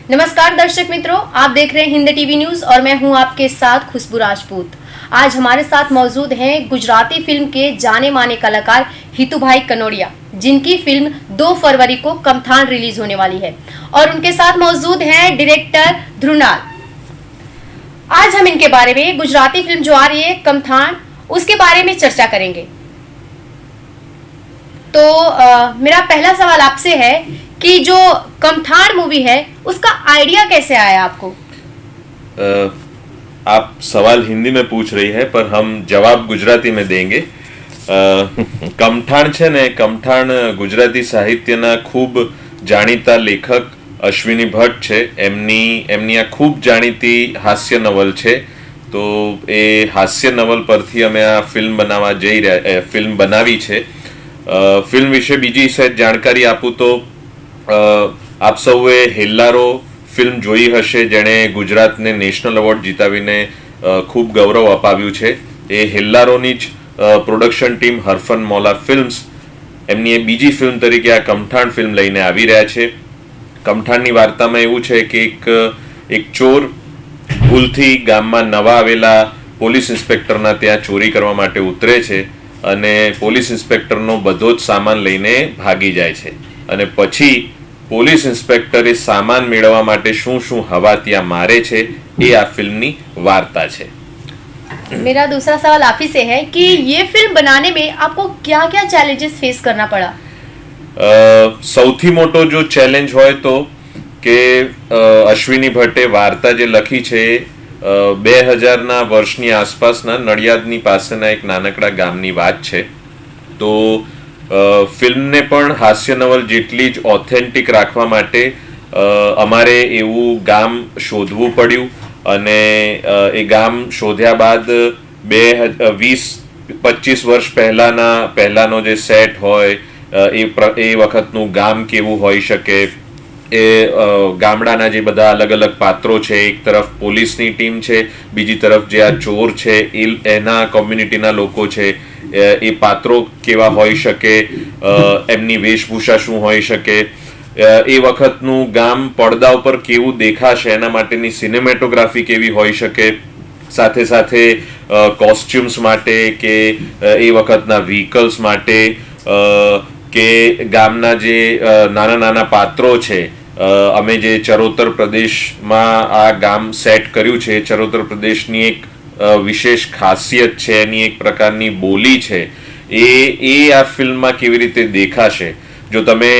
नमस्कार दर्शक मित्रों, आप देख रहे हैं हिंद टीवी न्यूज और मैं हूं आपके साथ खुशबू राजपूत। आज हमारे साथ मौजूद हैं गुजराती फिल्म के जाने माने कलाकार हितुभाई कनोडिया, जिनकी फिल्म 2 फरवरी को कमथान रिलीज होने वाली है, और उनके साथ मौजूद हैं डायरेक्टर ध्रुनाल। आज हम इनके बारे में, गुजराती फिल्म जो आ रही है कमथान, उसके बारे में चर्चा करेंगे। तो मेरा पहला सवाल आपसे है कि जो कमथान मूवी है उसका आइडिया कैसे आया आपको? आप सवाल हिंदी में पूछ रही है पर हम जवाब गुजराती में देंगे। कमठाण છે ને, કમઠાણ ગુજરાતી સાહિત્યના ખૂબ જાણીતા લેખક અશ્વિની ભટ્ટ છે। એમની આ ખૂબ જાણીતી હાસ્ય નવલ છે। તો એ હાસ્ય નવલ પરથી અમે આ ફિલ્મ બનાવી છે। ફિલ્મ વિશે બીજી સહેજ જાણકારી આપું તો આપ સૌએ હેલ્લારો ફિલ્મ જોઈ હશે, જેણે ગુજરાતને નેશનલ એવોર્ડ જીતાવીને ખૂબ ગૌરવ અપાવ્યું છે। એ હેલ્લારોની જ પ્રોડક્શન ટીમ હરફન મૌલા ફિલ્મ્સ એમની એ બીજી ફિલ્મ તરીકે આ કમઠાણ ફિલ્મ લઈને આવી રહ્યા છે। કમઠાણની વાર્તામાં એવું છે કે એક ચોર ભૂલથી ગામમાં નવા આવેલા પોલીસ ઇન્સ્પેક્ટરના ત્યાં ચોરી કરવા માટે ઉતરે છે અને પોલીસ ઇન્સ્પેક્ટરનો બધો જ સામાન લઈને ભાગી જાય છે, અને પછી પોલીસ ઇન્સ્પેક્ટરે સામાન મેળવવા માટે શું શું હવા ત્યાં મારે છે, એ આ ફિલ્મની વાર્તા છે। मेरा दूसरा सवाल आप ही से है कि ये फिल्म बनाने में आपको क्या क्या चैलेंजेस फेस करना पड़ा? સૌથી મોટો જો ચેલેન્જ હોય તો કે અશ્વિની ભટ્ટે વાર્તા જે લખી છે 2000ના વર્ષની આસપાસના નડિયાદની પાસેના એક નાનકડા ગામની વાત છે। તો ફિલ્મને પણ હાસ્ય નવલ જેટલી જ ઓથેન્ટિક રાખવા માટે અમારે એવું ગામ શોધવું પડ્યું, અને એ ગામ શોધ્યા બાદ 20-25 વર્ષ પહેલાનો જે સેટ હોય એ વખતનું ગામ કેવું હોઈ શકે, એ ગામડાના જે બધા અલગ અલગ પાત્રો છે, એક તરફ પોલીસની ટીમ છે, બીજી તરફ જે આ ચોર છે એના કોમ્યુનિટીના લોકો છે, એ પાત્રો કેવા હોઈ શકે, એમની વેશભૂષા શું હોઈ શકે, એ વખતનું ગામ પડદા ઉપર કેવું દેખાશે, એના માટેની સિનેમેટોગ્રાફી કેવી હોઈ શકે, સાથે સાથે કોસ્ચ્યુમ્સ માટે કે એ વખતના વ્હીકલ્સ માટે કે ગામના જે નાના નાના પાત્રો છે, અમે જે ચરોતર પ્રદેશમાં આ ગામ સેટ કર્યું છે, ચરોતર પ્રદેશની એક વિશેષ ખાસિયત છે, એની એક પ્રકારની બોલી છે, એ આ ફિલ્મમાં કેવી રીતે દેખાશે। જો તમે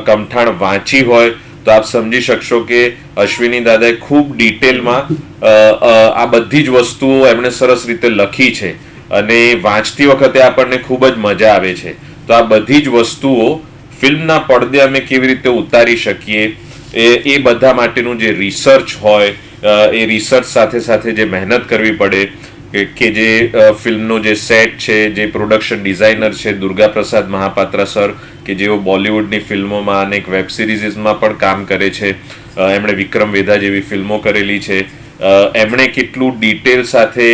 કમઠાણ વાંચી હોય તો આપ સમજી શકશો કે અશ્વિની દાદાએ ખૂબ ડિટેલમાં આ બધી જ વસ્તુઓ એમણે સરસ રીતે લખી છે, અને વાંચતી વખતે આપણને ખૂબ જ મજા આવે છે। તો આ બધી જ વસ્તુઓ ફિલ્મના પડદે અમે કેવી રીતે ઉતારી શકીએ, એ બધા માટેનું જે રિસર્ચ હોય, એ રિસર્ચ સાથે સાથે જે મહેનત કરવી પડે, કે જે ફિલ્મનો જે સેટ છે, જે પ્રોડક્શન ડિઝાઇનર છે દુર્ગા પ્રસાદ મહાપાત્રા સર, કે જેઓ બોલિવૂડની ફિલ્મોમાં અને વેબ સિરીઝમાં પણ કામ કરે છે, એમણે વિક્રમ વેધા જેવી ફિલ્મો કરેલી છે, એમણે કેટલું ડિટેલ સાથે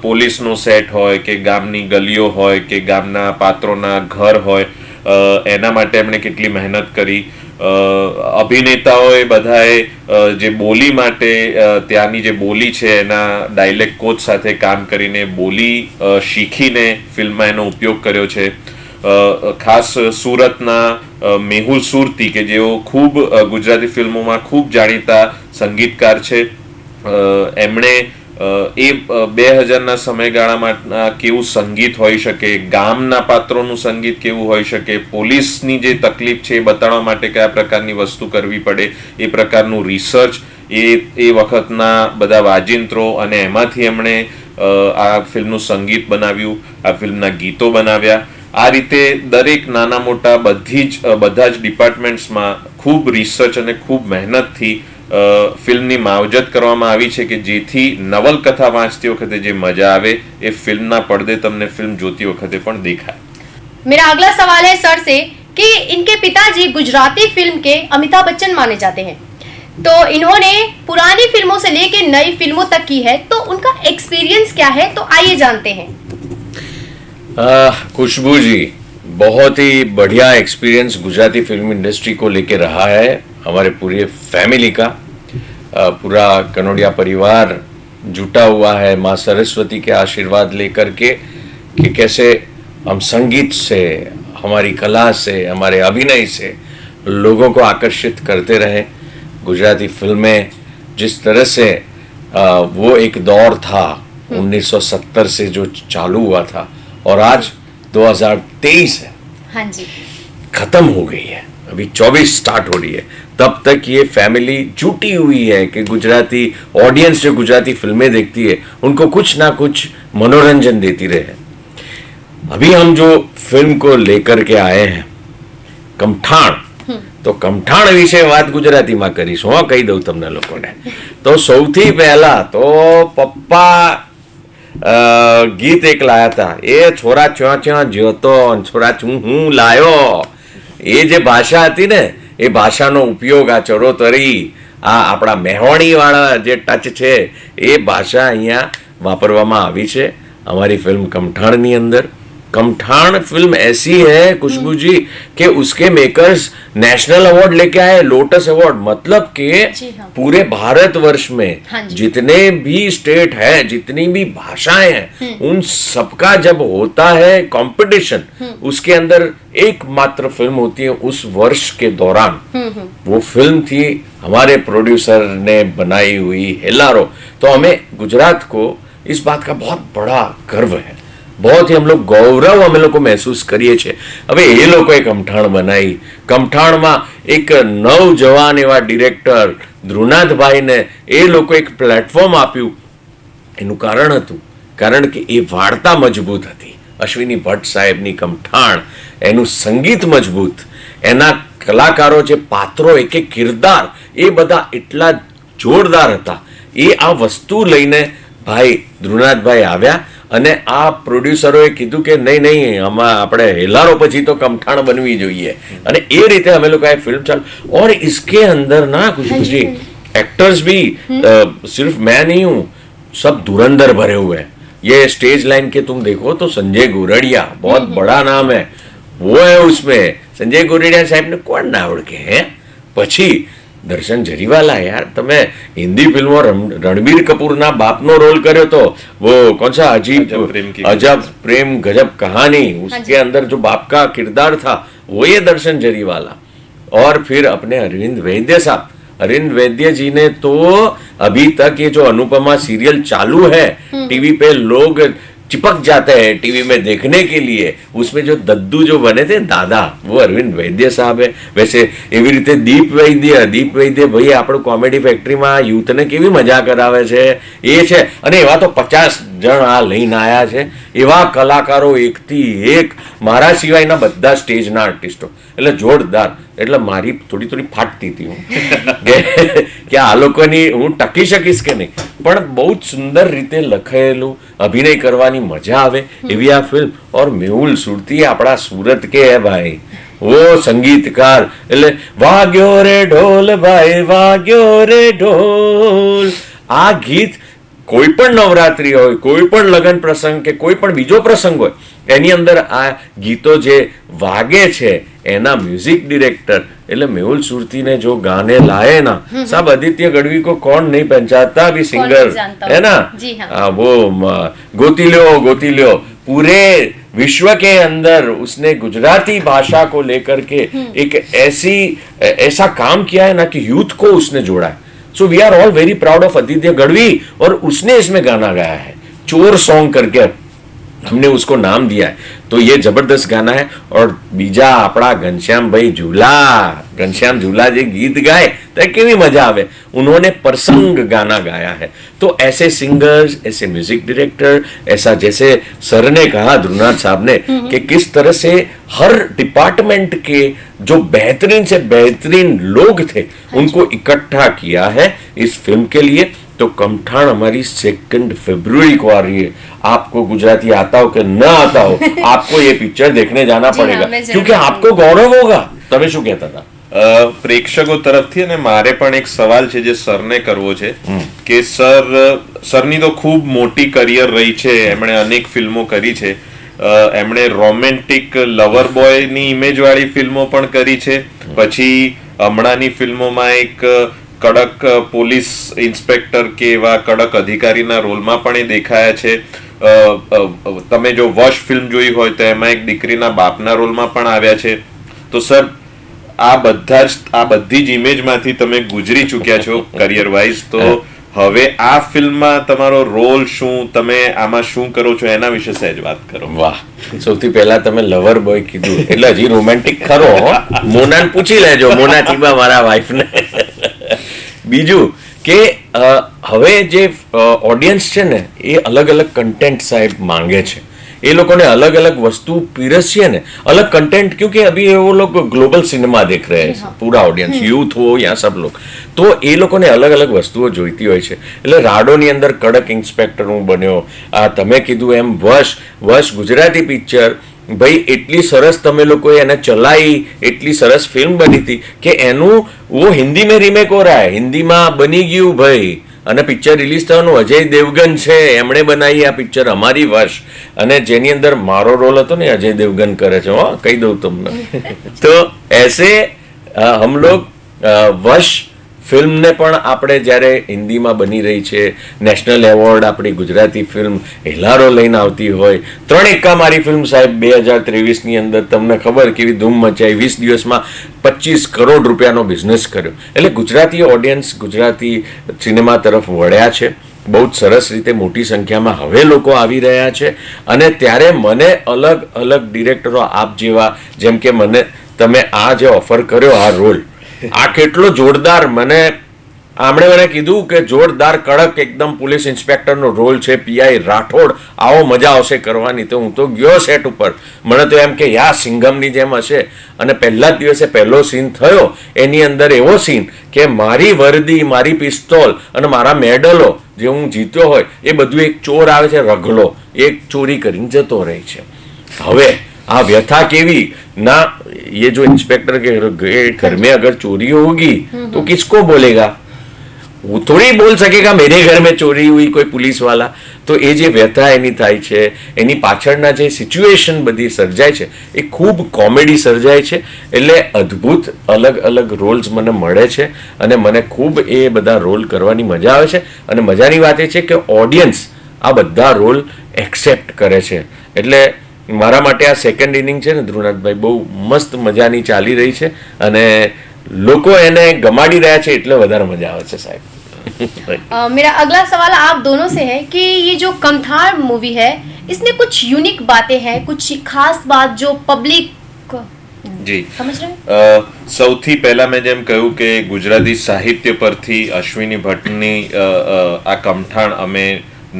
પોલીસનો સેટ હોય કે ગામની ગલીઓ હોય કે ગામના પાત્રોના ઘર હોય, એના માટે એમણે કેટલી મહેનત કરી। અભિનેતાઓએ બધાએ જે બોલી માટે ત્યાંની જે બોલી છે એના ડાયલેક્ટ કોચ સાથે કામ કરીને બોલી શીખીને ફિલ્મમાં એનો ઉપયોગ કર્યો છે। ખાસ સુરતના મેહુલ સુરતી, કે જેઓ ખૂબ ગુજરાતી ફિલ્મોમાં ખૂબ જાણીતા સંગીતકાર છે, એમણે એ 2000ના સમયગાળામાં કેવું સંગીત હોઈ શકે, ગામના પાત્રોનું સંગીત કેવું હોઈ શકે, પોલીસની જે તકલીફ છે એ બતાવવા માટે કયા પ્રકારની વસ્તુ કરવી પડે, એ પ્રકારનું રિસર્ચ એ વખતના બધા વાજિંત્રો, અને એમાંથી એમણે આ ફિલ્મનું સંગીત બનાવ્યું, આ ફિલ્મના ગીતો બનાવ્યા। આ રીતે દરેક નાના મોટા બધા જ ડિપાર્ટમેન્ટ્સમાં ખૂબ રિસર્ચ અને ખૂબ મહેનતથી ફિલ્મની માવજત કરવામાં આવી છે, કે જેથી નવલકથા વાંચતી વખતે જે મજા આવે એ ફિલ્મના પડદે તમને ફિલ્મ જોતી વખતે પણ દેખાય। मेरा अगला सवाल है सर से कि इनके पिताजी गुजराती फिल्म के अमिताभ बच्चन माने जाते हैं, तो इन्होंने पुरानी फिल्मों से लेकर नई फिल्मों तक की है, तो उनका एक्सपीरियंस क्या है, तो आइए जानते हैं। खुशबू जी, बहुत ही बढ़िया एक्सपीरियंस गुजराती फिल्म इंडस्ट्री को लेके रहा है हमारे पूरे फैमिली का। पूरा कनोडिया परिवार जुटा हुआ है माँ सरस्वती के आशीर्वाद लेकर के कि कैसे हम संगीत से, हमारी कला से, हमारे अभिनय से लोगों को आकर्षित करते रहे। गुजराती फिल्में जिस तरह से वो एक दौर था 1970 से जो चालू हुआ था और आज 2023 है, हाँ जी, खत्म हो गई है, अभी 24 स्टार्ट हो रही है, तब तक ये फैमिली जुटी हुई है कि गुजराती ऑडियंस जो गुजराती फिल्में देखती है उनको कुछ ना कुछ मनोरंजन देती रहे। अभी हम जो फिल्म को लेकर के आए हैं कमठाण, तो कमठाण विषय बात गुजराती में करीश हूँ, कही दઉં તમને લોકોને। તો સૌથી પહેલા તો પપ્પા ગીત એક લાયા હતા, એ છોરા ચ્યાં ચ્યાં જ્યોતો છોરા હું લાયો, એ જે ભાષા હતી ને એ ભાષાનો ઉપયોગ આ ચરોતરી આ આપણા મેહોણી વાળા જે ટચ છે એ ભાષા અહીંયા વાપરવામાં આવી છે हमारी फिल्म कमठाण अंदर। कमठाण फिल्म ऐसी है खुशबू जी कि उसके मेकर्स नेशनल अवार्ड लेके आए, लोटस अवार्ड, मतलब कि पूरे भारतवर्ष में जितने भी स्टेट है, जितनी भी भाषाएं हैं, उन सबका जब होता है कंपटीशन, उसके अंदर एकमात्र फिल्म होती है उस वर्ष के दौरान। वो फिल्म थी हमारे प्रोड्यूसर ने बनाई हुई हेलारो। तो हमें गुजरात को इस बात का बहुत बड़ा गर्व है, बहुत ही हम लोग गौरव અમે લોકો મહેસૂસ કરીએ છીએ। હવે એ લોકોએ કમઠાણ બનાવી, કમઠાણમાં એક નવજવાન એવા ડિરેક્ટર ધ્રુનાથભાઈને એ લોકો એક પ્લેટફોર્મ આપ્યું। એનું કારણ હતું કારણ કે એ વાર્તા મજબૂત હતી, અશ્વિની ભટ્ટ સાહેબની કમઠાણ, એનું સંગીત મજબૂત, એના કલાકારો જે પાત્રો એક એક કિરદાર એ બધા એટલા જોરદાર હતા। એ આ વસ્તુ લઈને ભાઈ ધ્રુનાથભાઈ આવ્યા અને આ પ્રોડ્યુસરોએ કીધું કે નહીં નહીં આમાં આપણે હેલારો પછી તો કમઠાણ બનવી જોઈએ અને એ રીતે અમે લોકોએ ફિલ્મ ચાલુ। और इसके अंदर ना खुशबू जी एक्टर्स भी सिर्फ मैं नहीं हूँ, सब धुरंधर भरे हुए हैं। ये स्टेज लाइन के तुम देखो तो संजय गोरडिया बहुत बड़ा नाम है, वो है उसमें। संजय गोरडिया साहब ने कौन ना ओळखे हैं। પછી દર્શન જરીવાલા, यार તમે हिंदी फिल्मों रणबीर कपूर ना बाप नो रोल करे तो वो कौन सा अजब प्रेम गजब कहानी, उसके अंदर जो बाप का किरदार था वो ये दर्शन जरीवाला। और फिर अपने अरविंद वैद्य साहब, अरविंद वैद्य जी ने तो अभी तक ये जो अनुपमा सीरियल चालू है टीवी पे लोग चिपक जाते हैं टीवी में देखने के लिए, उसमें जो दद्दू जो बने थे दादा वो अरविंद वैद्य साहब है। वैसे एवी रीते दीप वैद्य भाई આપણું કોમેડી ફેક્ટરીમાં યુથને કેવી મજા કરાવે છે એ છે। અને એવા તો 50 જણ આ લઈને આયા છે, એવા કલાકારો એકથી એક, મારા સિવાયના બધા સ્ટેજના આર્ટિસ્ટો, એટલે જોરદાર। એટલે મારી થોડી ફાટતી હતી હું કે આ લોકોની હું ટકી શકીશ કે નહીં, પણ બહુ જ સુંદર રીતે લખાયેલું, અભિનય કરવાની મજા આવે એવી આ ફિલ્મ। और મેહુલ સુરતી આપણા સુરત કે હે ભાઈ, वो संगीतकार, એટલે વાગ્યો રે ઢોલ ભાઈ વાગ્યો રે ઢોલ। આ ગીત કોઈ પણ નવરાત્રી હોય, કોઈ પણ લગ્ન પ્રસંગ કે કોઈ પણ બીજો પ્રસંગ હોય, એની અંદર આ ગીતો જે વાગે છે એના म्यूजिक डायरेक्टर એટલે મેહુલ સુરતીને जो गाने लाए ना साहब, आदित्य गढ़वी को कौन नहीं पहचानता, अभी सिंगर है ना, वो गोती लो पूरे विश्व के अंदर उसने गुजराती भाषा को लेकर के एक ऐसा काम किया है ना कि यूथ को उसने जोड़ा है। So we are all very proud of Aditya Gadhvi. और उसने इसमें गाना गाया है, चोर सॉन्ग करके हमने उसको नाम दिया है, तो ये जबरदस्त गाना है। और बीजा अपना घनश्याम भाई झूला जी गीत गाए तो केवी मजा आवे, उन्होंने प्रसंग गाना गाया है। तो ऐसे सिंगर्स, ऐसे म्यूजिक डायरेक्टर, ऐसा जैसे सर ने कहा ध्रुनाथ साहब ने कि किस तरह से हर डिपार्टमेंट के जो बेहतरीन से बेहतरीन लोग थे उनको इकट्ठा किया है इस फिल्म के लिए। तो कमठाण हमारी 2 फरवरी को आ रही है। आपको गुजराती आता हो कि न आता हो, आपको ये पिक्चर देखने जाना पड़ेगा, क्योंकि आपको गौरव होगा। તમે શું કહેતા હતા? પ્રેક્ષકો તરફથી અને મારે પણ એક સવાલ છે જે સરને કરવો છે કે સરની તો ખૂબ મોટી કરિયર રહી છે, એમણે અનેક ફિલ્મો કરી છે, એમણે રોમેન્ટિક લવર બોયની ઇમેજ વાળી ફિલ્મો પણ કરી છે, પછી હમણાંની ફિલ્મોમાં એક કડક પોલીસ ઇન્સ્પેક્ટર કે એવા કડક અધિકારીના રોલમાં પણ એ દેખાયા છે. તમે જો વશ ફિલ્મ જોઈ હોય તો એમાં એક દીકરીના બાપના રોલમાં પણ આવ્યા છે. તો સર આ બધી જ ઇમેજમાંથી તમે ગુજરી ચૂક્યા છો કરિયર વાઇઝ. તો હવે આ ફિલ્મમાં તમારો રોલ શું, તમે આમાં શું કરો છો, એના વિશે સહેજ વાત કરો. વાહ, સૌથી પહેલા તમે લવર બોય કીધું એટલે હજી રોમેન્ટિક ખરો. મોનાને પૂછી લેજો, મોના તીબા મારા વાઈફને. બીજું કે હવે જે ઓડિયન્સ છે ને એ અલગ અલગ કન્ટેન્ટ સાહેબ માંગે છે. એ લોકોને अलग अलग वस्तु पीरसिए ने अलग कंटेंट, क्योंकि अभी वो लोग ग्लोबल सिनेमा देख रहे हैं, पूरा ऑडियंस यूथ हो या सब लोग, તો એ લોકોને અલગ અલગ વસ્તુઓ જોઈતી હોય છે. એટલે રાડોની અંદર કડક ઇન્સ્પેક્ટર હું બન્યો. આ તમે કીધું એમ વશ ગુજરાતી પિક્ચર ભાઈ એટલી સરસ તમે લોકોએ એને ચલાવી, એટલી સરસ ફિલ્મ બની હતી કે એનું वो हिंदी में रीमेक हो रहा है, हिंदीમાં બની ગયું ભાઈ. અને પિક્ચર રિલીઝ થવાનું અજય દેવગન છે, એમણે બનાવી આ પિક્ચર અમારી વશ. અને જેની અંદર મારો રોલ હતો ને અજય દેવગન કરે છે, હા કહી દઉં તમને. તો એસે હમ લોગ વશ ફિલ્મને પણ આપણે જ્યારે હિન્દીમાં બની રહી છે, નેશનલ એવોર્ડ આપણી ગુજરાતી ફિલ્મ હેલારો લઈને આવતી હોય. 3 એક્કા મારી ફિલ્મ સાહેબ 2023ની અંદર તમને ખબર કેવી ધૂમ મચાઈ, 20 દિવસમાં 25 કરોડ રૂપિયાનો બિઝનેસ કર્યો. એટલે ગુજરાતી ઓડિયન્સ ગુજરાતી સિનેમા તરફ વળ્યા છે. બહુ જ સરસ રીતે મોટી સંખ્યામાં હવે લોકો આવી રહ્યા છે. અને ત્યારે મને અલગ અલગ ડિરેક્ટરો આપ જેવા, જેમ કે મને તમે આ જે ઓફર કર્યો આ રોલ, આ કેટલો જોરદાર, મને કીધું કે જોરદાર કડક એકદમ પોલીસ ઇન્સ્પેક્ટરનો રોલ છે, પીઆઈ રાઠોડ, આવો મજા આવશે કરવાની. તો હું તો ગયો સેટ ઉપર. મને તો એમ કે યા સિંઘમની જેમ હશે. અને પહેલા જ દિવસે પહેલો સીન થયો, એની અંદર એવો સીન કે મારી વર્દી, મારી પિસ્તોલ અને મારા મેડલો જે હું જીત્યો હોય એ બધું એક ચોર આવે છે રગલો, એક ચોરી કરીને જતો રહે છે. હવે આ व्यथा केवी ना, ये जो इंस्पेक्टर के घर में अगर चोरी होगी तो किसको बोलेगा? वो थोड़ी बोल सकेगा मेरे घर में चोरी हुई कोई पुलिस वाला. તો એ જે વ્યથા એની થાય છે, એની પાછળના જે સિચ્યુએશન બધી સર્જાય છે એ ખૂબ કોમેડી સર્જાય છે. એટલે અદ્ભુત અલગ અલગ રોલ્સ મને મળે છે અને મને ખૂબ એ બધા રોલ કરવાની મજા આવે છે. અને મજાની વાત એ છે કે ઓડિયન્સ આ બધા રોલ એક્સેપ્ટ કરે છે. એટલે મારા માટે આ સેકન્ડ ઇનિંગ છે ને ધ્રુવનાથભાઈ, બહુ મસ્ત મજાની ચાલી રહી છે અને લોકો એને ગમાડી રહ્યા છે એટલે વધારે મજા આવે છે સાહેબ. मेरा अगला सवाल आप दोनों से है कि ये जो कमथार मूवी है इसमें कुछ यूनिक बातें हैं, कुछ खास बात जो पब्लिक જી समझ रहे? સૌથી પહેલા મેં જેમ કહ્યું કે ગુજરાતી સાહિત્ય પરથી અશ્વિની ભટ્ટની આ કમઠાણ અમે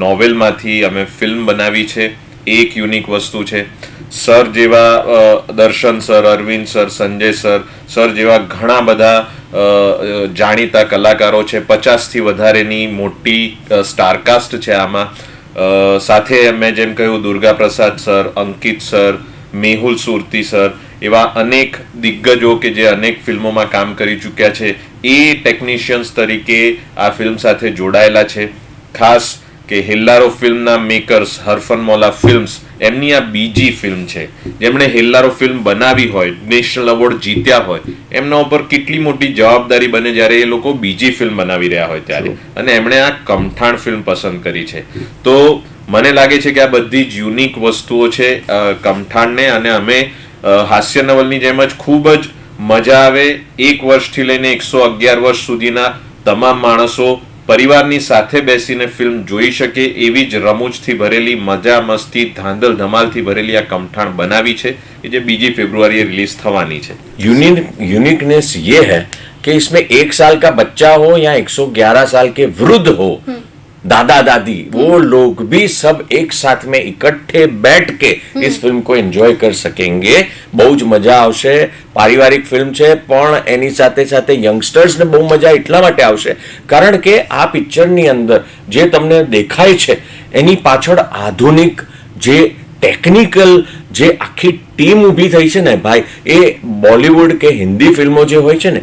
નોવેલમાંથી અમે ફિલ્મ બનાવી છે. એક યુનિક વસ્તુ છે. સર જેવા Darshan sir, Arvind sir, Sanjay sir જેવા ઘણા બધા જાણીતા કલાકારો છે. 50થી વધારેની મોટી સ્ટારકાસ્ટ છે આમાં. સાથે મેં જેમ કહ્યું દુર્ગા પ્રસાદ સર, અંકિત સર, મેહુલ સુરતી સર, એવા અનેક દિગ્ગજો કે જે અનેક ફિલ્મોમાં કામ કરી ચૂક્યા છે એ ટેકનિશિયન્સ તરીકે આ ફિલ્મ સાથે જોડાયેલા છે. ખાસ કે હેલ્લારો ફિલ્મના મેકર્સ હરફનમૌલા ફિલ્મ્સ, એમની આ બીજી ફિલ્મ છે. જેમણે હેલ્લારો ફિલ્મ બનાવી હોય, નેશનલ એવોર્ડ જીત્યા હોય, એમના ઉપર કેટલી મોટી જવાબદારી બને જ્યારે એ લોકો બીજી ફિલ્મ બનાવી રહ્યા હોય ત્યારે. અને એમણે આ કમઠાણ ફિલ્મ પસંદ કરી છે. તો મને લાગે છે કે આ બધી જ યુનિક વસ્તુઓ છે કમઠાણને. અને અમે હાસ્ય નવલની જેમ જ ખૂબ જ મજા આવે, 1 વર્ષથી લઈને 111 વર્ષ સુધીના તમામ માણસો પરિવારની સાથે બેસીને ફિલ્મ જોઈ શકે એવી જ રમૂજથી ભરેલી, મજા મસ્તી ધાંધલ ધમાલથી ભરેલી આ કમઠાણ બનાવી છે કે જે 2 ફેબ્રુઆરીએ રિલીઝ થવાની છે. यूनिकनेस ये है कि इसमें 1 साल का बच्चा हो या 111 साल के वृद्ध हो, दादा दादी, वो लोग भी सब एक साथ में इकट्ठे बैठ के इस फिल्म को एंजॉय कर सकेंगे. બહુ જ મજા આવશે. પારિવારિક ફિલ્મ છે પણ એની સાથે સાથે યંગસ્ટર્સને બહુ મજા એટલા માટે આવશે કારણ કે આ પિક્ચરની અંદર જે તમને દેખાય છે એની પાછળ આધુનિક જે ટેકનિકલ જે આખી ટીમ ઊભી થઈ છે ને ભાઈ, એ બોલિવૂડ કે હિન્દી ફિલ્મો જે હોય છે ને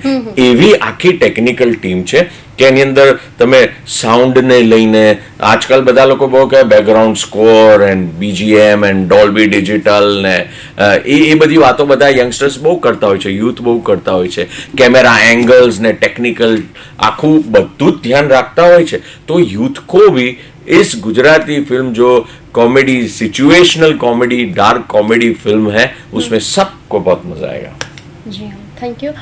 એવી આખી ટેકનિકલ ટીમ છે કે એની અંદર તમે સાઉન્ડને લઈને, આજકાલ બધા લોકો બહુ કહે background score and BGM and Dolby digital ને એ બધી વાતો બધા યંગસ્ટર્સ બહુ કરતા હોય છે, યુથ બહુ કરતા હોય છે, કેમેરા एंगल्स ने टेक्निकल आखू બધું જ ધ્યાન રાખતા હોય છે. तो यूथ को भी इस गुजराती फिल्म जो comedy situational comedy dark comedy film है उसमें सबको बहुत मजा आएगा. जी हाँ, थैंक यू.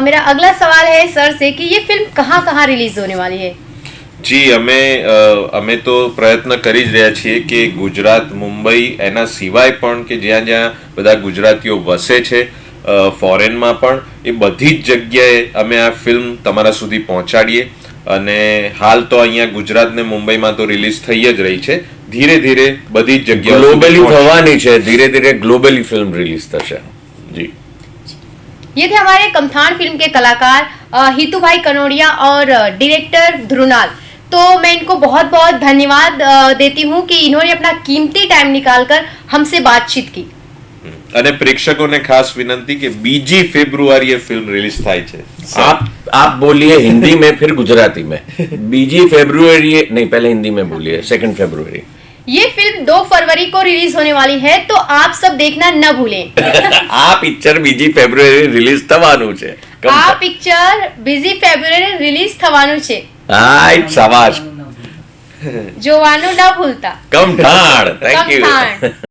मेरा अगला सवाल है सर से कि ये फिल्म कहाँ कहाँ रिलीज होने वाली है? જી અમે તો પ્રયત્ન કરી જ રહ્યા છીએ કે ગુજરાત, મુંબઈ એના સિવાય પણ કે જ્યાં જ્યાં બધા ગુજરાતીઓ વસે છે, ફોરેનમાં પણ, એ બધી જ જગ્યાએ અમે આ ફિલ્મ તમારા સુધી પહોંચાડીએ. અને હાલ તો અહીંયા ગુજરાત ને મુંબઈમાં તો રિલીઝ થઈ જ રહી છે. ધીરે ધીરે બધી જ જગ્યાએ ગ્લોબલી થવાની છે, ધીરે ધીરે ગ્લોબલી ફિલ્મ રિલીઝ થશે. જી, ये थे हमारे कमथान फिल्म के कलाकार हितू भाई कनोडिया और डायरेक्टर ध्रुनाल. तो मैं इनको बहुत बहुत धन्यवाद देती हूँ कि इन्होंने अपना कीमती टाइम निकालकर हमसे बातचीत की. અને પ્રેક્ષકોને ખાસ વિનંતી કે 2 ફેબ્રુઆરીએ ફિલ્મ રિલીઝ થાય છે. आप बोलिए हिंदी में फिर गुजराती में. 2 फरवरी नहीं, पहले हिंदी में बोलिए 2 फरवरी. ये फिल्म 2 फरवरी को रिलीज होने वाली है, तो आप सब देखना न भूलें. આ પિક્ચર 2 ફેબ્રુઆરી રિલીઝ થવાનું છે. આ પિક્ચર 2 ફેબ્રુઆરી રિલીઝ થવાનું છે. હાય, શાબાશ. જોવાનું ન ભૂલતા. કમઠાણ. Thank you. કમઠાણ.